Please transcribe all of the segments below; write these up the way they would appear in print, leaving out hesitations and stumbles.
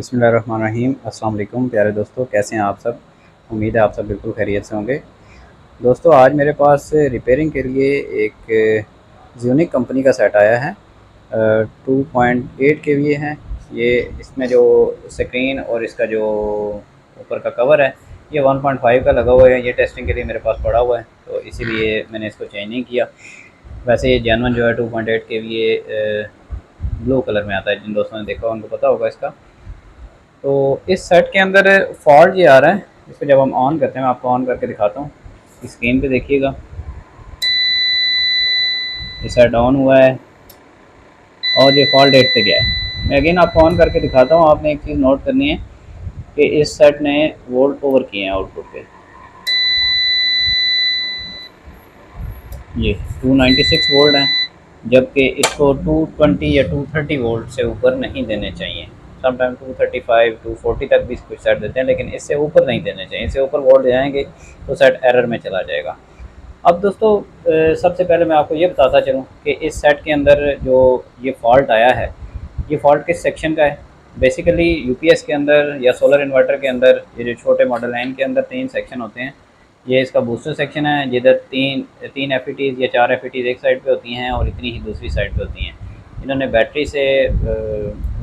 बिस्मिल्लाहिर्रहमानिर्रहीम। अस्सलाम वालेकुम प्यारे दोस्तों, कैसे हैं आप सब। उम्मीद है आप सब बिल्कुल खैरियत से होंगे। दोस्तों आज मेरे पास रिपेयरिंग के लिए एक ज़्यूनिक कंपनी का सेट आया है। 2.8 के वी है ये। इसमें जो स्क्रीन और इसका जो ऊपर का कवर है ये 1.5 का लगा हुआ है। ये टेस्टिंग के लिए मेरे पास पड़ा हुआ है, तो इसीलिए मैंने इसको चेंज नहीं किया। वैसे ये जेनवन जो है 2.8 के वी ब्लू कलर में आता है। जिन दोस्तों ने देखा उनको पता होगा इसका। तो इस सेट के अंदर फॉल्ट ये आ रहा है। इसको जब हम ऑन करते हैं, मैं आपको ऑन करके दिखाता हूँ। स्क्रीन पे देखिएगा, ये सेट ऑन हुआ है और ये फॉल्ट डेट पे गया है। मैं अगेन आपको ऑन करके दिखाता हूँ। आपने एक चीज़ नोट करनी है कि इस सेट ने वोल्ट ओवर किए हैं आउटपुट पे। ये 296 वोल्ट हैं, जबकि इसको 220 या 230 वोल्ट से ऊपर नहीं देने चाहिए। समटाइम 235 240 तक भी कुछ सेट देते हैं, लेकिन इससे ऊपर नहीं देने चाहिए। इससे ऊपर वोल्ट जाएंगे तो सेट एरर में चला जाएगा। अब दोस्तों सबसे पहले मैं आपको ये बताता चलूँ कि इस सेट के अंदर जो ये फॉल्ट आया है, ये फॉल्ट किस सेक्शन का है। बेसिकली यूपीएस के अंदर या सोलर इन्वर्टर के अंदर ये जो छोटे मॉडल हैं इनके अंदर 3 सेक्शन होते हैं। ये इसका बूस्टर सेक्शन है, जिधर तीन एफ या 4 एफ एक साइड पे होती हैं और इतनी ही दूसरी साइड पे होती हैं। इन्होंने बैटरी से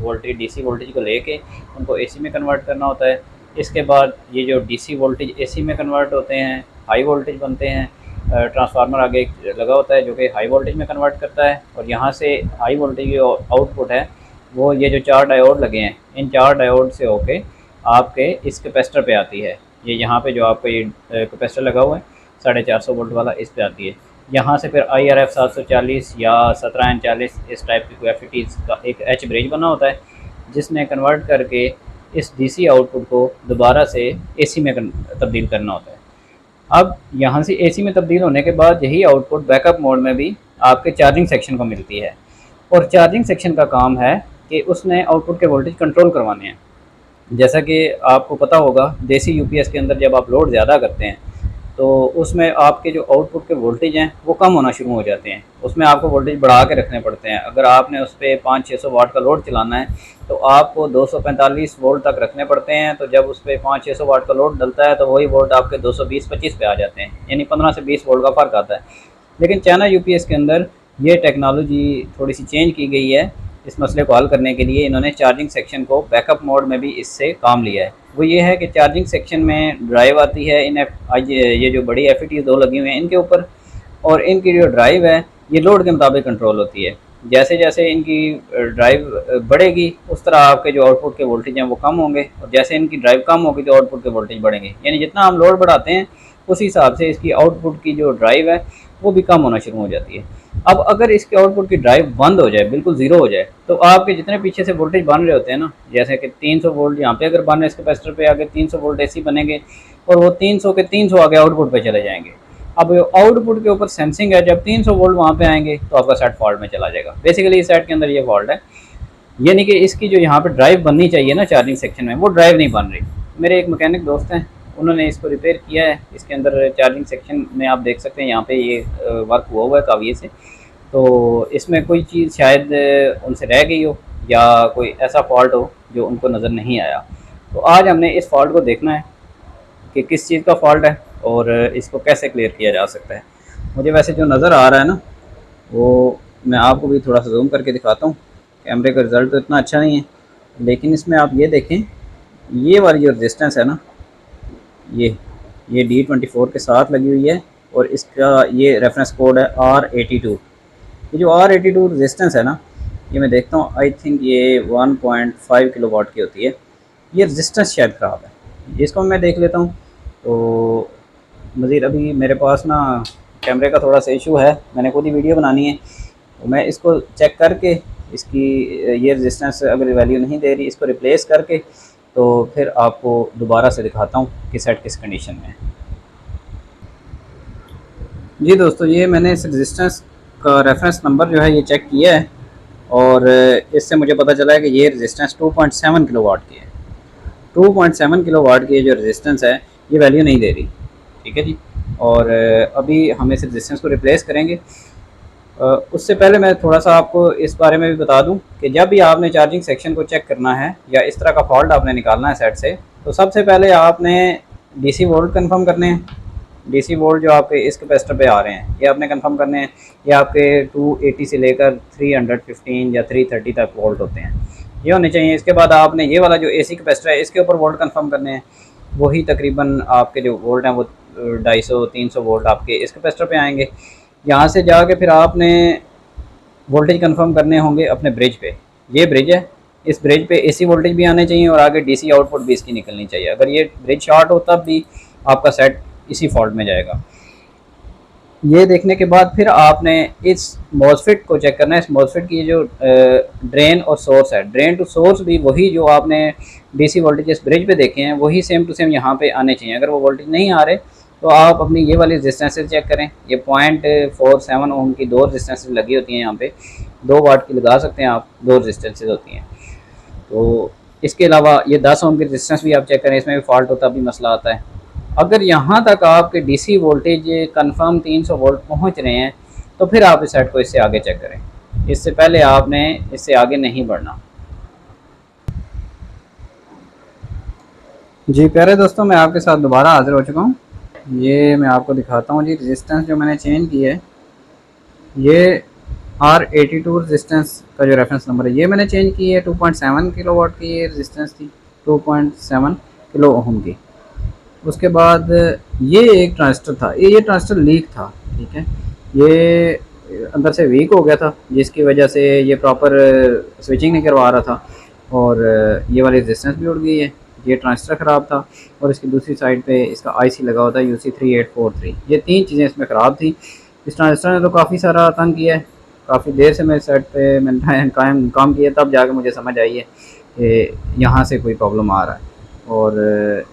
वोल्टेज डीसी वोल्टेज को लेके उनको एसी में कन्वर्ट करना होता है। इसके बाद ये जो डीसी वोल्टेज एसी में कन्वर्ट होते हैं, हाई वोल्टेज बनते हैं। ट्रांसफार्मर आगे लगा होता है जो कि हाई वोल्टेज में कन्वर्ट करता है, और यहाँ से हाई वोल्टेज जो आउटपुट है वो ये जो 4 डायोड लगे हैं, इन 4 डायोड से होके आपके इस कैपेसिटर पे आती है। ये यहाँ पे जो आपको ये कैपेसिटर लगा हुआ है 450 वोल्ट वाला, इस पे आती है। यहाँ से फिर IRF 740 या 1740 इस टाइप की कोई एफ का एक एच ब्रिज बना होता है, जिसने कन्वर्ट करके इस डीसी आउटपुट को दोबारा से एसी में तब्दील करना होता है। अब यहाँ से एसी में तब्दील होने के बाद यही आउटपुट बैकअप मोड में भी आपके चार्जिंग सेक्शन को मिलती है। और चार्जिंग सेक्शन का काम है कि उसने आउटपुट के वोल्टेज कंट्रोल करवाने हैं। जैसा कि आपको पता होगा, देसी यूपीएस के अंदर जब आप लोड ज़्यादा करते हैं तो उसमें आपके जो आउटपुट के वोल्टेज हैं वो कम होना शुरू हो जाते हैं। उसमें आपको वोल्टेज बढ़ा के रखने पड़ते हैं। अगर आपने उस पर 500-600 वाट का लोड चलाना है तो आपको 245 वोल्ट तक रखने पड़ते हैं। तो जब उस पर 500-600 वाट का लोड डलता है तो वही वोल्ट आपके 220-25 पे आ जाते हैं, यानी 15 से 20 वोल्ट का फ़र्क आता है। लेकिन चाइना यूपीएस के अंदर ये टेक्नोलॉजी थोड़ी सी चेंज की गई है। इस मसले को हल करने के लिए इन्होंने चार्जिंग सेक्शन को बैकअप मोड में भी इससे काम लिया है। वो ये है कि चार्जिंग सेक्शन में ड्राइव आती है। ये जो बड़ी एफ 2 लगी हुई हैं इनके ऊपर, और इनकी जो ड्राइव है ये लोड के मुताबिक कंट्रोल होती है। जैसे जैसे इनकी ड्राइव बढ़ेगी उस तरह आपके जो आउटपुट के वोल्टेज हैं वो कम होंगे, और जैसे इनकी ड्राइव कम होगी तो आउटपुट के वोल्टेज बढ़ेंगे। यानी जितना हम लोड बढ़ाते हैं उस हिसाब से इसकी आउटपुट की जो ड्राइव है वो भी कम होना शुरू हो जाती है। अब अगर इसके आउटपुट की ड्राइव बंद हो जाए, बिल्कुल ज़ीरो हो जाए, तो आपके जितने पीछे से वोल्टेज बन रहे होते हैं ना, जैसे कि 300 वोल्ट यहाँ पे अगर बन रहे इस कैपेसिटर पे आगे 300 वोल्ट एसी बनेंगे, और वो 300 के 300 आगे आउटपुट पे चले जाएंगे। अब आउटपुट के ऊपर सेंसिंग है, जब 300 वोल्ट वहाँ पे आएंगे तो आपका सेट फॉल्ट में चला जाएगा। बेसिकली इस सेट के अंदर ये फॉल्ट है, यानी कि इसकी जो यहाँ पे ड्राइव बननी चाहिए ना चार्जिंग सेक्शन में, वो ड्राइव नहीं बन रही। मेरे एक मैकेनिक दोस्त हैं, उन्होंने इसको रिपेयर किया है। इसके अंदर चार्जिंग सेक्शन में आप देख सकते हैं यहाँ पे ये वर्क हुआ है काविये से। तो इसमें कोई चीज़ शायद उनसे रह गई हो या कोई ऐसा फॉल्ट हो जो उनको नज़र नहीं आया। तो आज हमने इस फॉल्ट को देखना है कि किस चीज़ का फॉल्ट है और इसको कैसे क्लियर किया जा सकता है। मुझे वैसे जो नज़र आ रहा है ना, वो मैं आपको भी थोड़ा सा जूम करके दिखाता हूँ। कैमरे का रिज़ल्ट तो इतना अच्छा नहीं है, लेकिन इसमें आप ये देखें, ये वाली जो रेजिस्टेंस है ना, ये D24 के साथ लगी हुई है, और इसका ये रेफरेंस कोड है R82। ये जो R82 रेजिस्टेंस है ना, ये मैं देखता हूँ, आई थिंक ये 1.5 किलोवाट की होती है। ये रेजिस्टेंस शायद ख़राब है, इसको मैं देख लेता हूँ। तो मज़ीद अभी मेरे पास ना कैमरे का थोड़ा सा इशू है, मैंने खुद ही वीडियो बनानी है, तो मैं इसको चेक करके इसकी ये रेजिस्टेंस अगर वैल्यू नहीं दे रही, इसको रिप्लेस करके तो फिर आपको दोबारा से दिखाता हूँ कि सेट किस कंडीशन में है। जी दोस्तों, ये मैंने इस रेजिस्टेंस का रेफरेंस नंबर जो है ये चेक किया है, और इससे मुझे पता चला है कि ये रेजिस्टेंस 2.7 किलोवाट की है। 2.7 किलोवाट की जो रेजिस्टेंस है ये वैल्यू नहीं दे रही, ठीक है जी। और अभी हम इस रेजिस्टेंस को रिप्लेस करेंगे। उससे पहले मैं थोड़ा सा आपको इस बारे में भी बता दूं कि जब भी आपने चार्जिंग सेक्शन को चेक करना है या इस तरह का फॉल्ट आपने निकालना है सेट से, तो सबसे पहले आपने डीसी वोल्ट कंफर्म करने हैं। डीसी वोल्ट जो आपके इस कैपेसिटर पे आ रहे हैं ये आपने कंफर्म करने हैं। ये आपके 280 से लेकर 315 या 330 तक वोल्ट होते हैं, ये होने चाहिए। इसके बाद आपने ये वाला जो एसी कैपेसिटर है इसके ऊपर वोल्ट कंफर्म करने हैं। वही तकरीबन आपके जो वोल्ट हैं वो 250-300 वोल्ट आपके इस कैपेसिटर पे आएंगे। यहाँ से जाके फिर आपने वोल्टेज कंफर्म करने होंगे अपने ब्रिज पे। ये ब्रिज है, इस ब्रिज पे एसी वोल्टेज भी आने चाहिए और आगे डीसी आउटपुट भी इसकी निकलनी चाहिए। अगर ये ब्रिज शॉर्ट हो तब भी आपका सेट इसी फॉल्ट में जाएगा। ये देखने के बाद फिर आपने इस मॉसफेट को चेक करना है। इस मॉसफेट की जो ड्रेन और सोर्स है, ड्रेन टू सोर्स भी वही जो आपने डीसी वोल्टेज इस ब्रिज पे देखे हैं वही सेम टू सेम यहाँ पे आने चाहिए। अगर वो वोल्टेज नहीं आ रहे तो आप अपनी ये वाली रेजिस्टेंसेज चेक करें। ये 0.47 ओम की 2 रेजिस्टेंसेज लगी होती हैं यहाँ पे, 2 वाट की लगा सकते हैं आप, 2 रेजिस्टेंसेज होती हैं। तो इसके अलावा ये 10 ओम की रेजिस्टेंस भी आप चेक करें, इसमें भी फॉल्ट होता भी मसला आता है। अगर यहाँ तक आपके डीसी वोल्टेज कंफर्म 300 वोल्ट पहुँच रहे हैं तो फिर आप इस सेट को इससे आगे चेक करें। इससे पहले आपने इससे आगे नहीं बढ़ना। जी प्यारे दोस्तों, मैं आपके साथ दोबारा हाजिर हो चुका हूँ। ये मैं आपको दिखाता हूँ जी, रेजिस्टेंस जो मैंने चेंज की है ये R82 रेजिस्टेंस का जो रेफरेंस नंबर है ये मैंने चेंज की है। 2.7 किलो वाट की ये रेजिस्टेंस थी, 2.7 किलो ओम की। उसके बाद ये एक ट्रांजिस्टर था, ये ट्रांजिस्टर लीक था, ठीक है। ये अंदर से वीक हो गया था जिसकी वजह से ये प्रॉपर स्विचिंग नहीं करवा रहा था और ये वाली रेजिस्टेंस भी उड़ गई है। ये ट्रांजिस्टर ख़राब था और इसकी दूसरी साइड पे इसका आईसी लगा होता है UC3843। ये 3 चीज़ें इसमें ख़राब थी। इस ट्रांजिस्टर ने तो काफ़ी सारा तंग किया है। काफ़ी देर से मैं सेट पे मैंने काम किया, तब जाकर मुझे समझ आई है कि यहाँ से कोई प्रॉब्लम आ रहा है। और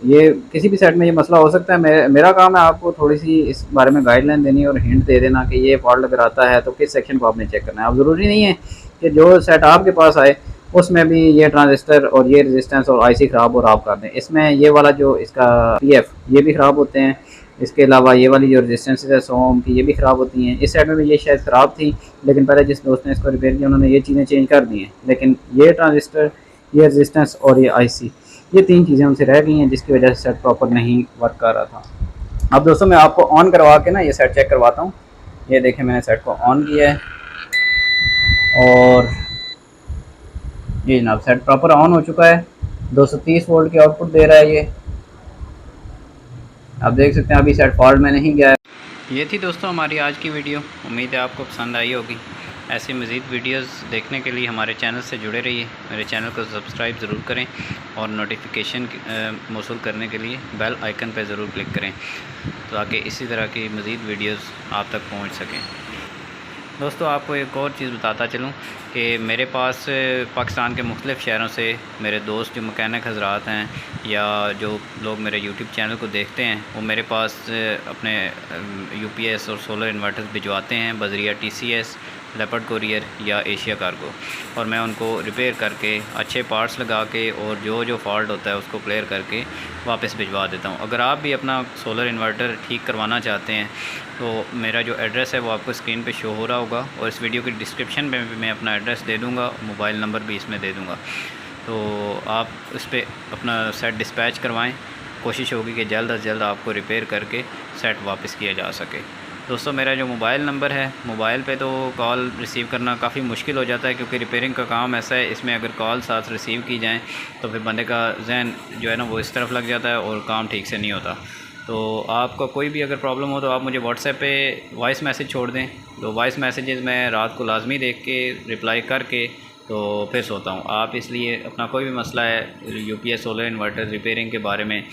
ये किसी भी सेट में ये मसला हो सकता है। मेरा काम है आपको थोड़ी सी इस बारे में गाइडलाइन देनी और हिंट दे देना कि ये फॉल्ट अगर आता है तो किस सेक्शन को आपने चेक करना है। अब ज़रूरी नहीं है कि जो सेट आपके पास आए उसमें भी ये ट्रांजिस्टर और ये रेजिस्टेंस और आईसी ख़राब और आप कर दें। इसमें ये वाला जो इसका PF ये भी ख़राब होते हैं। इसके अलावा ये वाली जो रेजिस्टेंस है 100 ओम की ये भी ख़राब होती हैं। इस सेट में भी ये शायद ख़राब थी, लेकिन पहले जिस दोस्त ने इसको रिपेयर किया उन्होंने ये चीज़ें चेंज कर दी हैं। लेकिन ये ट्रांजिस्टर, ये रेजिस्टेंस और ये आईसी, ये 3 चीज़ें उनसे रह गई हैं जिसकी वजह से सेट प्रॉपर नहीं वर्क कर रहा था। अब दोस्तों मैं आपको ऑन करवा के ना ये सेट चेक करवाता हूँ। ये देखें, मैंने सेट को ऑन किया है और ये जनाब सेट प्रॉपर ऑन हो चुका है। 230 वोल्ट की आउटपुट दे रहा है ये, आप देख सकते हैं। अभी सेट फॉल्ट में नहीं गया है। ये थी दोस्तों हमारी आज की वीडियो, उम्मीद है आपको पसंद आई होगी। ऐसे मज़ीद वीडियोस देखने के लिए हमारे चैनल से जुड़े रहिए। मेरे चैनल को सब्सक्राइब ज़रूर करें और नोटिफिकेशन मौसूल करने के लिए बेल आइकन पर ज़रूर क्लिक करें ताकि इसी तरह की मज़ीद वीडियोस आप तक पहुंच सकें। दोस्तों आपको एक और चीज़ बताता चलूं कि मेरे पास पाकिस्तान के मुख्तलिफ़ शहरों से मेरे दोस्त जो मैकेनिक हज़रात हैं या जो लोग मेरे यूट्यूब चैनल को देखते हैं वो मेरे पास अपने UPS और सोलर इन्वर्टर्स भिजवाते हैं बज़रिया TCS, लेपर्ड कोरियर या एशिया कार्गो, और मैं उनको रिपेयर करके अच्छे पार्ट्स लगा के और जो फॉल्ट होता है उसको क्लियर करके वापस भिजवा देता हूँ। अगर आप भी अपना सोलर इन्वर्टर ठीक करवाना चाहते हैं तो मेरा जो एड्रेस है वो आपको स्क्रीन पे शो हो रहा होगा और इस वीडियो के डिस्क्रिप्शन में भी मैं अपना एड्रेस दे दूँगा, मोबाइल नंबर भी इसमें दे दूँगा। तो आप इस पर अपना सेट डिस्पैच करवाएँ। कोशिश होगी कि जल्द अज जल्द आपको रिपेयर करके सेट वापस किया जा सके। दोस्तों मेरा जो मोबाइल नंबर है, मोबाइल पे तो कॉल रिसीव करना काफ़ी मुश्किल हो जाता है क्योंकि रिपेयरिंग का काम ऐसा है, इसमें अगर कॉल साथ रिसीव की जाएँ तो फिर बंदे का जहन जो है ना वो इस तरफ लग जाता है और काम ठीक से नहीं होता। तो आपका कोई भी अगर प्रॉब्लम हो तो आप मुझे व्हाट्सएप पे वॉइस मैसेज छोड़ दें। तो वॉइस मैसेजेस मैं रात को लाजमी देख के रिप्लाई करके तो फिर सोता हूँ। आप इसलिए अपना कोई भी मसला है UPS सोलर इन्वर्टर रिपेयरिंग के बारे में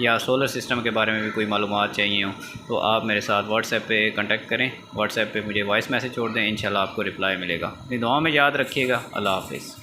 या सोलर सिस्टम के बारे में भी कोई मालूमात चाहिए हो तो आप मेरे साथ व्हाट्सएप पे कांटेक्ट करें। व्हाट्सएप पे मुझे वॉइस मैसेज छोड़ दें, इंशाल्लाह आपको रिप्लाई मिलेगा। अपनी दुआ में याद रखिएगा। अल्लाह हाफ़िज़।